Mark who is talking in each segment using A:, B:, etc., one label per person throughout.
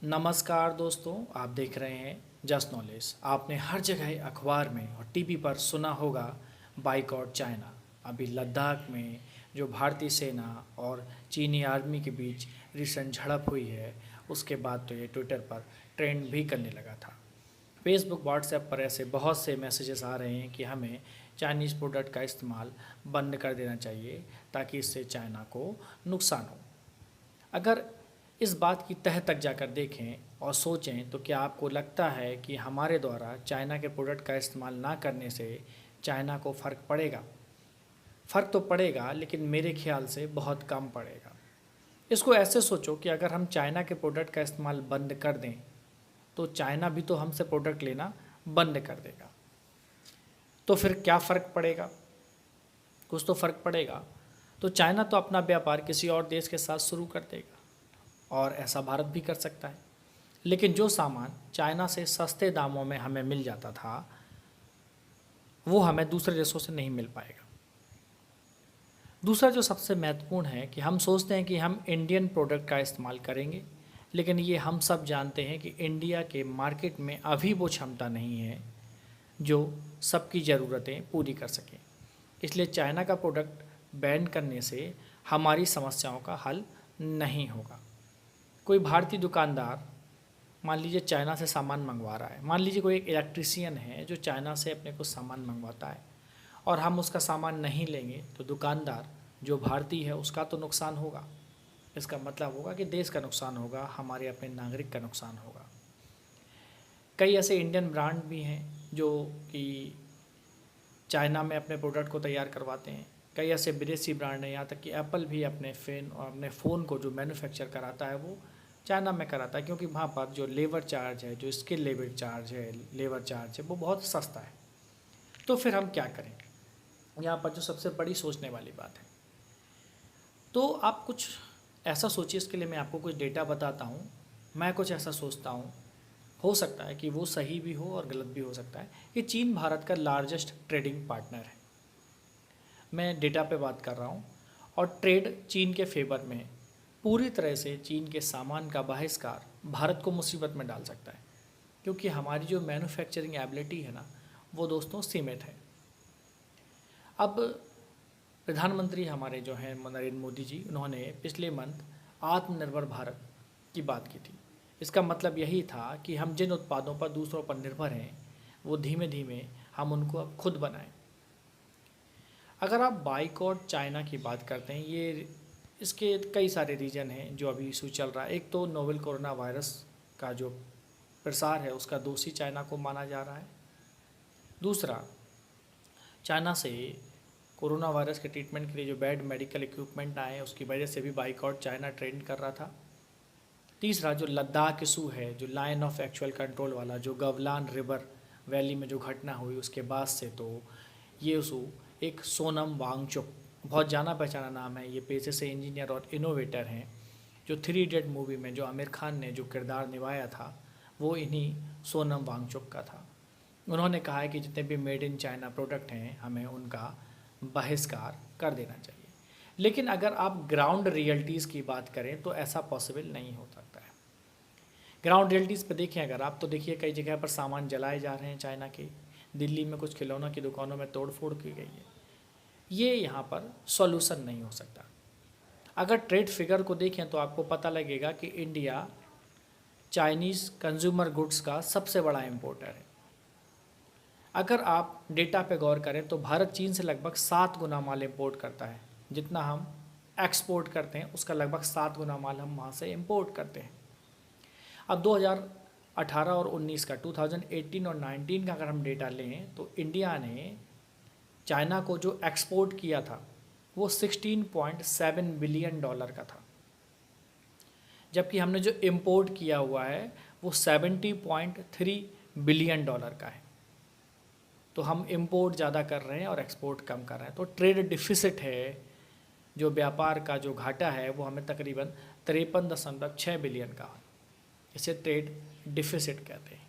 A: नमस्कार दोस्तों, आप देख रहे हैं जस्ट नॉलेज। आपने हर जगह अखबार में और टीवी पर सुना होगा बाइकआउट चाइना। अभी लद्दाख में जो भारतीय सेना और चीनी आर्मी के बीच रिसेंट झड़प हुई है, उसके बाद तो ये ट्विटर पर ट्रेंड भी करने लगा था। फेसबुक व्हाट्सएप पर ऐसे बहुत से मैसेजेस आ रहे हैं कि हमें चाइनीज़ प्रोडक्ट का इस्तेमाल बंद कर देना चाहिए ताकि इससे चाइना को नुकसान हो। अगर इस बात की तह तक जाकर देखें और सोचें तो क्या आपको लगता है कि हमारे द्वारा चाइना के प्रोडक्ट का इस्तेमाल ना करने से चाइना को फ़र्क पड़ेगा? फ़र्क तो पड़ेगा, लेकिन मेरे ख्याल से बहुत कम पड़ेगा। इसको ऐसे सोचो कि अगर हम चाइना के प्रोडक्ट का इस्तेमाल बंद कर दें तो चाइना भी तो हमसे प्रोडक्ट लेना बंद कर देगा। तो फिर क्या फ़र्क पड़ेगा? कुछ तो फ़र्क पड़ेगा। तो चाइना तो अपना व्यापार किसी और देश के साथ शुरू कर देगा, और ऐसा भारत भी कर सकता है। लेकिन जो सामान चाइना से सस्ते दामों में हमें मिल जाता था, वो हमें दूसरे देशों से नहीं मिल पाएगा। दूसरा जो सबसे महत्वपूर्ण है कि हम सोचते हैं कि हम इंडियन प्रोडक्ट का इस्तेमाल करेंगे, लेकिन ये हम सब जानते हैं कि इंडिया के मार्केट में अभी वो क्षमता नहीं है जो सबकी ज़रूरतें पूरी कर सके। इसलिए चाइना का प्रोडक्ट बैन करने से हमारी समस्याओं का हल नहीं होगा। कोई भारतीय दुकानदार मान लीजिए चाइना से सामान मंगवा रहा है। मान लीजिए कोई एक इलेक्ट्रीशियन है जो चाइना से अपने को सामान मंगवाता है और हम उसका सामान नहीं लेंगे, तो दुकानदार जो भारतीय है उसका तो नुकसान होगा। इसका मतलब होगा कि देश का नुकसान होगा, हमारे अपने नागरिक का नुकसान होगा। कई ऐसे इंडियन ब्रांड भी हैं जो कि चाइना में अपने प्रोडक्ट को तैयार करवाते हैं। कई ऐसे विदेशी ब्रांड हैं, यहाँ तक कि एप्पल भी अपने फ़ोन को जो मैन्युफैक्चर कराता है वो चाइना में कराता है, क्योंकि वहाँ पर जो लेबर चार्ज है, जो स्किल लेबर चार्ज है वो बहुत सस्ता है। तो फिर हम क्या करें? यहाँ पर जो सबसे बड़ी सोचने वाली बात है, तो आप कुछ ऐसा सोचिए। इसके लिए मैं आपको कुछ डेटा बताता हूँ। मैं कुछ ऐसा सोचता हूँ, हो सकता है कि वो सही भी हो और गलत भी हो सकता है, कि चीन भारत का लार्जेस्ट ट्रेडिंग पार्टनर है। मैं डेटा पे बात कर रहा हूँ, और ट्रेड चीन के फेवर में है। पूरी तरह से चीन के सामान का बहिष्कार भारत को मुसीबत में डाल सकता है, क्योंकि हमारी जो मैन्युफैक्चरिंग एबिलिटी है ना, वो दोस्तों सीमित है। अब प्रधानमंत्री हमारे जो हैं नरेंद्र मोदी जी, उन्होंने पिछले मंथ आत्मनिर्भर भारत की बात की थी। इसका मतलब यही था कि हम जिन उत्पादों पर दूसरों पर निर्भर हैं, वो धीमे धीमे हम उनको अब खुद बनाएं। अगर आप बाइकआउट चाइना की बात करते हैं, ये इसके कई सारे रीज़न हैं जो अभी इशू चल रहा है। एक तो नोवेल कोरोना वायरस का जो प्रसार है, उसका दोषी चाइना को माना जा रहा है। दूसरा, चाइना से कोरोना वायरस के ट्रीटमेंट के लिए जो बैड मेडिकल इक्विपमेंट आए हैं, उसकी वजह से भी बाइकआउट चाइना ट्रेंड कर रहा था। तीसरा, जो लद्दाख इशू है, जो लाइन ऑफ एक्चुअल कंट्रोल वाला, जो गवलान रिवर वैली में जो घटना हुई उसके बाद से तो ये इशू एक सोनम वांगचुक, बहुत जाना पहचाना नाम है, ये पेशे से इंजीनियर और इनोवेटर हैं, जो 3 इडियट मूवी में जो आमिर खान ने जो किरदार निभाया था वो इन्हीं सोनम वांगचुक का था। उन्होंने कहा है कि जितने भी मेड इन चाइना प्रोडक्ट हैं, हमें उनका बहिष्कार कर देना चाहिए। लेकिन अगर आप ग्राउंड रियलिटीज़ की बात करें तो ऐसा पॉसिबल नहीं हो सकता है। ग्राउंड रियलिटीज़ पे देखें अगर आप, तो देखिए कई जगह पर सामान जलाए जा रहे हैं चाइना के। दिल्ली में कुछ खिलौनों की दुकानों में तोड़फोड़ की गई है। ये यहाँ पर सॉल्यूशन नहीं हो सकता। अगर ट्रेड फिगर को देखें तो आपको पता लगेगा कि इंडिया चाइनीज़ कंज्यूमर गुड्स का सबसे बड़ा इम्पोर्टर है। अगर आप डेटा पे गौर करें तो भारत चीन से लगभग 7 गुना माल इंपोर्ट करता है। जितना हम एक्सपोर्ट करते हैं उसका लगभग 7 गुना माल हम वहाँ से इंपोर्ट करते हैं। अब 2018 और 19 का 2018 और 19 का अगर हम डेटा लें तो इंडिया ने चाइना को जो एक्सपोर्ट किया था वो $16.7 बिलियन का था, जबकि हमने जो इंपोर्ट किया हुआ है वो $70.3 बिलियन का है। तो हम इंपोर्ट ज़्यादा कर रहे हैं और एक्सपोर्ट कम कर रहे हैं। तो ट्रेड डिफिसिट है, जो व्यापार का जो घाटा है वो हमें तकरीबन 53.6 बिलियन का है। इसे ट्रेड डिफिसिट कहते हैं।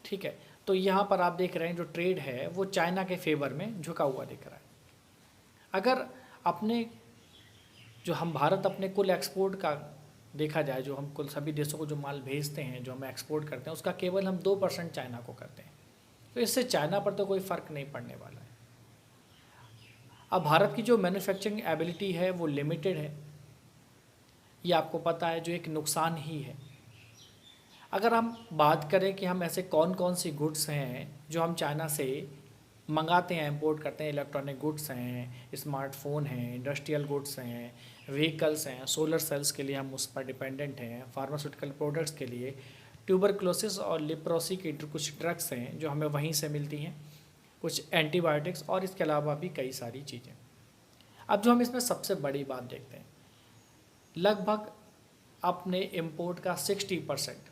A: ठीक है, तो यहाँ पर आप देख रहे हैं जो ट्रेड है वो चाइना के फेवर में झुका हुआ दिख रहा है। अगर अपने जो हम भारत अपने कुल एक्सपोर्ट का देखा जाए, जो हम कुल सभी देशों को जो माल भेजते हैं, जो हम एक्सपोर्ट करते हैं, उसका केवल हम 2% चाइना को करते हैं। तो इससे चाइना पर तो कोई फ़र्क नहीं पड़ने वाला है। अब भारत की जो मैन्युफैक्चरिंग एबिलिटी है वो लिमिटेड है, ये आपको पता है, जो एक नुकसान ही है। अगर हम बात करें कि हम ऐसे कौन कौन सी गुड्स हैं जो हम चाइना से मंगाते हैं, इंपोर्ट करते हैं, इलेक्ट्रॉनिक गुड्स हैं, स्मार्टफोन हैं, इंडस्ट्रियल गुड्स हैं, व्हीकल्स हैं, सोलर सेल्स के लिए हम उस पर डिपेंडेंट हैं, फार्मास्यूटिकल प्रोडक्ट्स के लिए ट्यूबरक्लोसिस और लिप्रोसी की कुछ ड्रग्स हैं जो हमें वहीं से मिलती हैं, कुछ एंटीबायोटिक्स, और इसके अलावा भी कई सारी चीज़ें। अब जो हम इसमें सबसे बड़ी बात देखते हैं, लगभग अपने इंपोर्ट का 60%,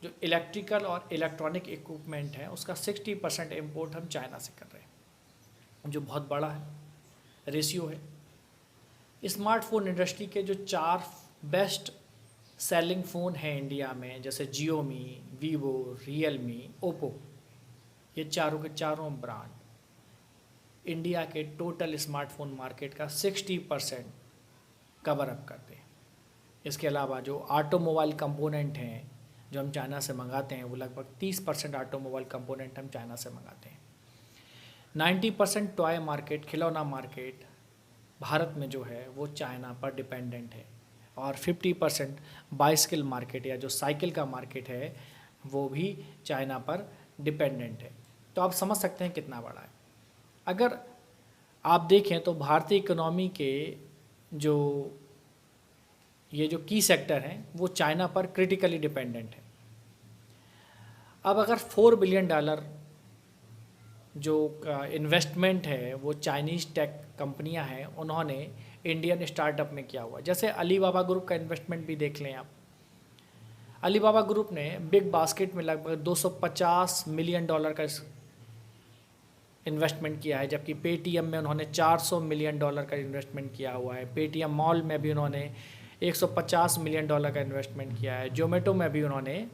A: जो इलेक्ट्रिकल और इलेक्ट्रॉनिक इक्विपमेंट है उसका 60% इम्पोर्ट हम चाइना से कर रहे हैं, जो बहुत बड़ा है, रेशियो है। स्मार्टफोन इंडस्ट्री के जो 4 बेस्ट सेलिंग फ़ोन हैं इंडिया में, जैसे जियोमी, वीवो, रियलमी, ओप्पो, ये चारों के चारों ब्रांड इंडिया के टोटल स्मार्टफोन मार्केट का 60% कवर अप करते हैं। इसके अलावा जो ऑटोमोबाइल कंपोनेंट हैं जो हम चाइना से मंगाते हैं, वो लगभग 30% ऑटोमोबाइल कंपोनेंट हम चाइना से मंगाते हैं। 90% टॉय मार्केट, खिलौना मार्केट भारत में जो है वो चाइना पर डिपेंडेंट है, और 50% बाइसिकल मार्केट या जो साइकिल का मार्केट है वो भी चाइना पर डिपेंडेंट है। तो आप समझ सकते हैं कितना बड़ा है। अगर आप देखें तो भारतीय इकोनॉमी के जो ये जो की सेक्टर हैं वो चाइना पर क्रिटिकली डिपेंडेंट है। अब अगर $4 बिलियन जो इन्वेस्टमेंट है वो चाइनीज़ टेक कंपनियां हैं उन्होंने इंडियन स्टार्टअप में किया हुआ, जैसे अलीबाबा ग्रुप का इन्वेस्टमेंट भी देख लें आप। अलीबाबा ग्रुप ने बिग बास्केट में लगभग $250 मिलियन का इन्वेस्टमेंट किया है, जबकि पेटीएम में उन्होंने $400 मिलियन का इन्वेस्टमेंट किया हुआ है। पेटीएम मॉल में भी उन्होंने $150 मिलियन का इन्वेस्टमेंट किया है। जोमेटो में भी उन्होंने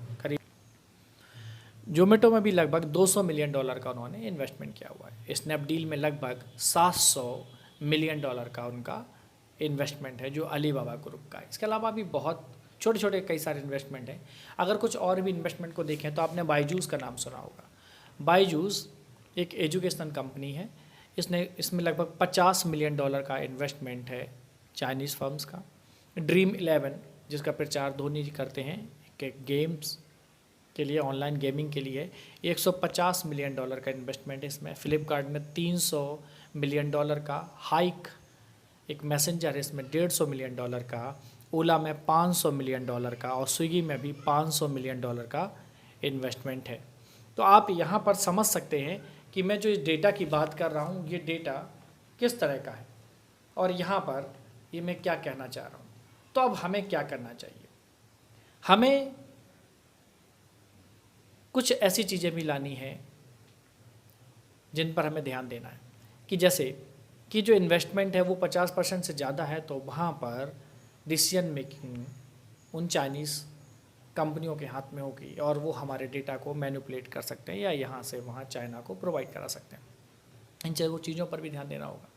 A: जोमेटो में भी लगभग $200 मिलियन का उन्होंने इन्वेस्टमेंट किया हुआ है। स्नैपडील में लगभग $700 मिलियन का उनका इन्वेस्टमेंट है, जो अलीबाबा ग्रुप का है। इसके अलावा भी बहुत छोटे छोटे कई सारे इन्वेस्टमेंट हैं। अगर कुछ और भी इन्वेस्टमेंट को देखें तो आपने बायजूस का नाम सुना होगा। बायजूस एक एजुकेशनल कंपनी है, इसमें लगभग $50 मिलियन का इन्वेस्टमेंट है चाइनीज़ फर्म्स का। ड्रीम 11 जिसका प्रचार धोनी जी करते हैं कि गेम्स के लिए, ऑनलाइन गेमिंग के लिए, $150 मिलियन का इन्वेस्टमेंट है इसमें। फ्लिपकार्ट में $300 मिलियन का। हाइक एक मैसेंजर है, इसमें $150 मिलियन का। ओला में $500 मिलियन का, और स्विगी में भी $500 मिलियन का इन्वेस्टमेंट है। तो आप यहाँ पर समझ सकते हैं कि मैं जो इस डेटा की बात कर रहा हूँ ये डेटा किस तरह का है, और यहाँ पर ये मैं क्या कहना चाह रहा हूँ। तो अब हमें क्या करना चाहिए, हमें कुछ ऐसी चीज़ें भी लानी है जिन पर हमें ध्यान देना है, कि जैसे कि जो इन्वेस्टमेंट है वो 50% से ज़्यादा है, तो वहाँ पर डिसीजन मेकिंग उन चाइनीज़ कंपनियों के हाथ में होगी, और वो हमारे डेटा को मैनिपुलेट कर सकते हैं या यहाँ से वहाँ चाइना को प्रोवाइड करा सकते हैं। इन चीज़ों पर भी ध्यान देना होगा।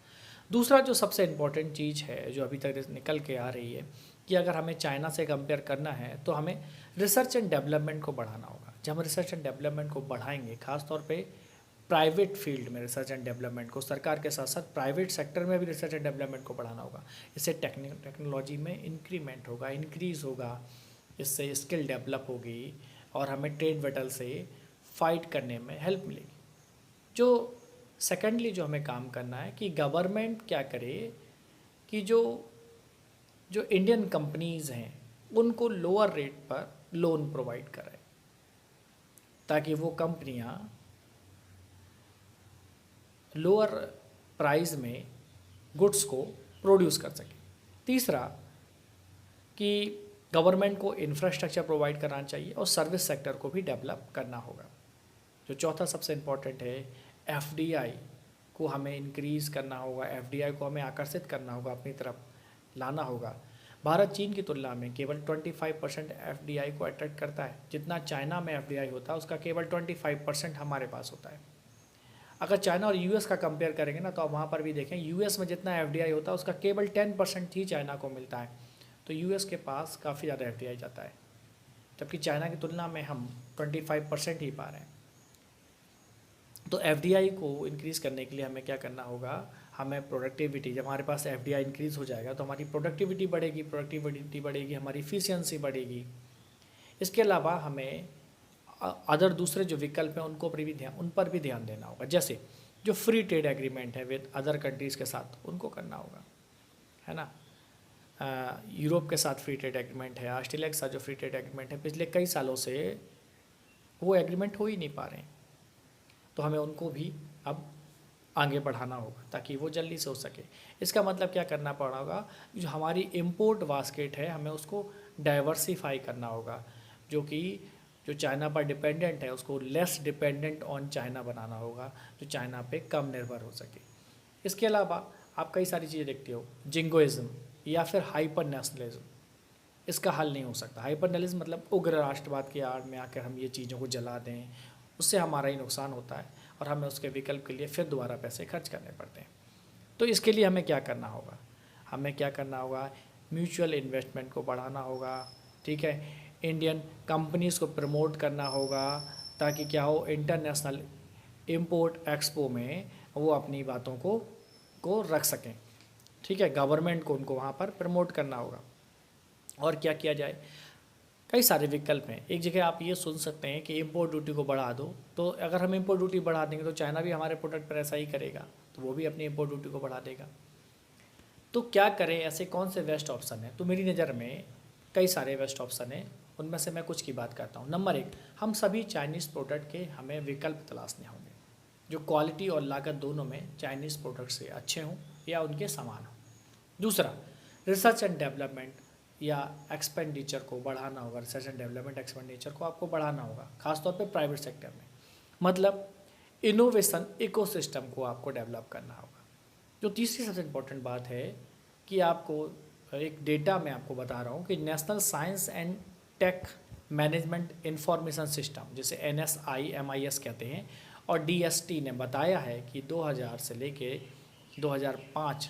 A: दूसरा जो सबसे इम्पोर्टेंट चीज़ है जो अभी तक निकल के आ रही है, कि अगर हमें चाइना से कंपेयर करना है तो हमें रिसर्च एंड डेवलपमेंट को बढ़ाना होगा। जब हम रिसर्च एंड डेवलपमेंट को बढ़ाएंगे, खासतौर पे प्राइवेट फील्ड में रिसर्च एंड डेवलपमेंट को, सरकार के साथ साथ प्राइवेट सेक्टर में भी रिसर्च एंड डेवलपमेंट को बढ़ाना होगा। इससे टेक्नोलॉजी में इंक्रीमेंट होगा, इंक्रीज़ होगा, इससे स्किल डेवलप होगी, और हमें ट्रेड बैटल से फाइट करने में हेल्प मिलेगी। जो सेकेंडली जो हमें काम करना है कि गवर्नमेंट क्या करे कि जो इंडियन कंपनीज़ हैं उनको लोअर रेट पर लोन प्रोवाइड कराए, ताकि वो कंपनियां लोअर प्राइस में गुड्स को प्रोड्यूस कर सकें। तीसरा कि गवर्नमेंट को इंफ्रास्ट्रक्चर प्रोवाइड करना चाहिए, और सर्विस सेक्टर को भी डेवलप करना होगा। जो चौथा सबसे इम्पॉर्टेंट है, एफडीआई को हमें इंक्रीज़ करना होगा, एफडीआई को हमें आकर्षित करना होगा, अपनी तरफ लाना होगा। भारत चीन की तुलना में केवल 25% एफडीआई को अट्रैक्ट करता है। जितना चाइना में एफडीआई होता है उसका केवल 25% हमारे पास होता है। अगर चाइना और यूएस का कंपेयर करेंगे ना, तो आप वहाँ पर भी देखें, यूएस में जितना एफडीआई होता है उसका केवल 10% ही चाइना को मिलता है। तो यूएस के पास काफ़ी ज़्यादा एफडीआई जाता है, जबकि चाइना की तुलना में हम 25% ही पा रहे हैं। तो एफडीआई को इंक्रीज़ करने के लिए हमें क्या करना होगा, हमें प्रोडक्टिविटी, जब हमारे पास एफडीआई इंक्रीज़ हो जाएगा तो हमारी प्रोडक्टिविटी बढ़ेगी, हमारी इफ़िशियंसी बढ़ेगी। इसके अलावा हमें अदर दूसरे जो विकल्प हैं उन पर भी ध्यान देना होगा, जैसे जो फ्री ट्रेड एग्रीमेंट है विद अदर कंट्रीज़ के साथ उनको करना होगा, है ना। यूरोप के साथ फ्री ट्रेड एग्रीमेंट है, ऑस्ट्रेलिया के साथ जो फ्री ट्रेड एग्रीमेंट है, पिछले कई सालों से वो एग्रीमेंट हो ही नहीं पा रहे हैं, तो हमें उनको भी अब आगे बढ़ाना होगा ताकि वो जल्दी से हो सके। इसका मतलब क्या करना पड़ा होगा, जो हमारी इम्पोर्ट बास्केट है हमें उसको डाइवर्सिफाई करना होगा, जो चाइना पर डिपेंडेंट है उसको लेस डिपेंडेंट ऑन चाइना बनाना होगा, जो चाइना पे कम निर्भर हो सके। इसके अलावा आप कई सारी चीज़ें देखते हो, जिंगोइज्म या फिर हाइपर नेशनलिज्म, इसका हल नहीं हो सकता। हाइपर नेशनलिज्म मतलब उग्र राष्ट्रवाद की आड़ में आकर हम ये चीज़ों को जला दें, उससे हमारा ही नुकसान होता है और हमें उसके विकल्प के लिए फिर दोबारा पैसे खर्च करने पड़ते हैं। तो इसके लिए हमें क्या करना होगा, म्यूचुअल इन्वेस्टमेंट को बढ़ाना होगा, ठीक है। इंडियन कंपनीज़ को प्रमोट करना होगा ताकि क्या हो, इंटरनेशनल इंपोर्ट एक्सपो में वो अपनी बातों को रख सकें, ठीक है। गवर्नमेंट को उनको वहाँ पर प्रमोट करना होगा। और क्या किया जाए, कई सारे विकल्प हैं। एक जगह आप ये सुन सकते हैं कि इम्पोर्ट ड्यूटी को बढ़ा दो, तो अगर हम इम्पोर्ट ड्यूटी बढ़ा देंगे तो चाइना भी हमारे प्रोडक्ट पर ऐसा ही करेगा, तो वो भी अपनी इम्पोर्ट ड्यूटी को बढ़ा देगा। तो क्या करें, ऐसे कौन से बेस्ट ऑप्शन हैं? तो मेरी नज़र में कई सारे बेस्ट ऑप्शन हैं, उनमें से मैं कुछ की बात करता हूँ। नंबर 1, हम सभी चाइनीज़ प्रोडक्ट के हमें विकल्प तलाशने होंगे जो क्वालिटी और लागत दोनों में चाइनीज़ प्रोडक्ट से अच्छे हों या उनके समान हों। दूसरा, रिसर्च एंड डेवलपमेंट या एक्सपेंडिचर को बढ़ाना होगा, रिसर्च एंड डेवलपमेंट एक्सपेंडिचर को आपको बढ़ाना होगा, खासतौर पे प्राइवेट सेक्टर में। मतलब इनोवेशन इकोसिस्टम को आपको डेवलप करना होगा। जो तीसरी सबसे इम्पोर्टेंट बात है कि आपको एक डेटा में आपको बता रहा हूँ कि national science and tech management information system, जिसे NSIMIS कहते हैं, और DST ने बताया है कि 2000 से लेके 2005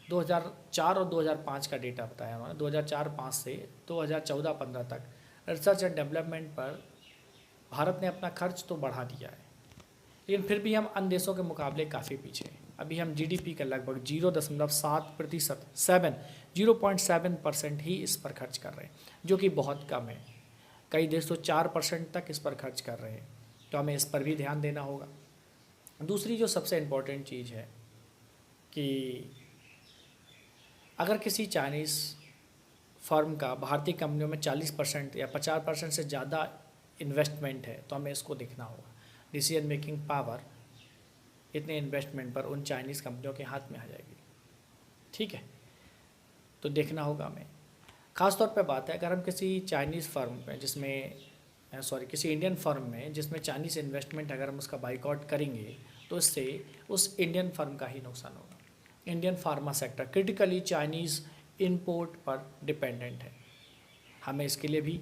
A: 2004 और 2005 का डेटा बताया उन्होंने, 2004-05 से 2014-15 तक रिसर्च एंड डेवलपमेंट पर भारत ने अपना खर्च तो बढ़ा दिया है, लेकिन फिर भी हम अन्य देशों के मुकाबले काफ़ी पीछे हैं। अभी हम GDP का लगभग 0.7%, 0.7% ही इस पर खर्च कर रहे हैं, जो कि बहुत कम है। कई देश तो 4% तक इस पर खर्च कर रहे हैं, तो हमें इस पर भी ध्यान देना होगा। दूसरी जो सबसे इम्पोर्टेंट चीज़ है कि अगर किसी चाइनीज़ फर्म का भारतीय कंपनियों में 40% या 50% से ज़्यादा इन्वेस्टमेंट है, तो हमें इसको देखना होगा। डिसीजन मेकिंग पावर इतने इन्वेस्टमेंट पर उन चाइनीज़ कंपनियों के हाथ में आ जाएगी, ठीक है। तो देखना होगा हमें। ख़ासतौर पे बात है अगर हम किसी चाइनीज़ फर्म में किसी इंडियन फर्म में जिसमें चाइनीज़ इन्वेस्टमेंट अगर हम उसका बाइकआउट करेंगे, तो इससे उस इंडियन फर्म का ही नुकसान होगा। Indian pharma sector critically Chinese import पर डिपेंडेंट है, हमें इसके लिए भी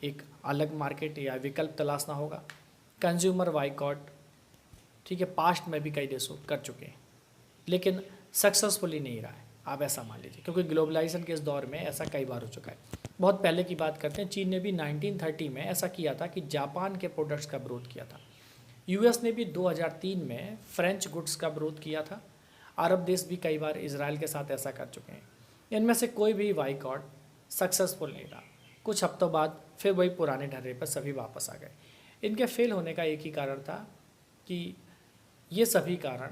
A: एक अलग मार्केट या विकल्प तलाशना होगा। कंज्यूमर बाइकआउट, ठीक है, पास्ट में भी कई देशों कर चुके हैं, लेकिन सक्सेसफुली नहीं रहा है, आप ऐसा मान लीजिए, क्योंकि ग्लोबलाइजेशन के इस दौर में ऐसा कई बार हो चुका है। बहुत पहले की बात करते हैं, चीन ने भी 1930 में ऐसा किया था कि जापान के प्रोडक्ट्स का विरोध किया था। US ने भी 2003 में फ्रेंच गुड्स का विरोध किया था। अरब देश भी कई बार इजराइल के साथ ऐसा कर चुके हैं। इनमें से कोई भी बाइकआउट सक्सेसफुल नहीं रहा। कुछ हफ्तों बाद फिर वही पुराने ढर्रे पर सभी वापस आ गए। इनके फेल होने का एक ही कारण था कि ये सभी कारण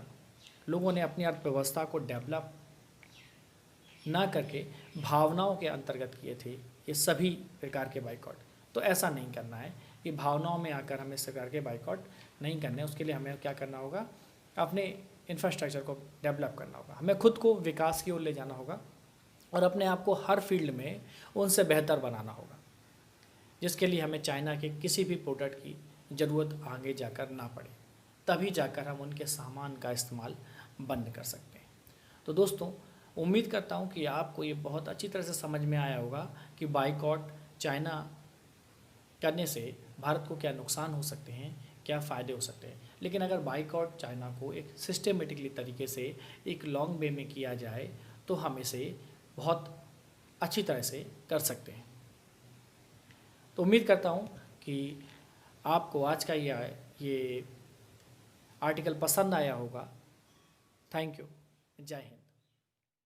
A: लोगों ने अपनी अर्थव्यवस्था को डेवलप ना करके भावनाओं के अंतर्गत किए थे ये सभी प्रकार के बाइकआउट। तो ऐसा नहीं करना है कि भावनाओं में आकर हमें इस प्रकार के बाइकआउट नहीं करने। उसके लिए हमें क्या करना होगा, अपने इंफ्रास्ट्रक्चर को डेवलप करना होगा, हमें खुद को विकास की ओर ले जाना होगा और अपने आप को हर फील्ड में उनसे बेहतर बनाना होगा, जिसके लिए हमें चाइना के किसी भी प्रोडक्ट की ज़रूरत आगे जाकर ना पड़े। तभी जाकर हम उनके सामान का इस्तेमाल बंद कर सकते हैं। तो दोस्तों, उम्मीद करता हूँ कि आपको ये बहुत अच्छी तरह से समझ में आया होगा कि बाइकआउट चाइना करने से भारत को क्या नुकसान हो सकते हैं, क्या फ़ायदे हो सकते हैं। लेकिन अगर बाइकआउट चाइना को एक सिस्टमेटिकली तरीके से एक लॉन्ग वे में किया जाए तो हम इसे बहुत अच्छी तरह से कर सकते हैं। तो उम्मीद करता हूँ कि आपको आज का ये आर्टिकल पसंद आया होगा। Thank you. जय हिंद।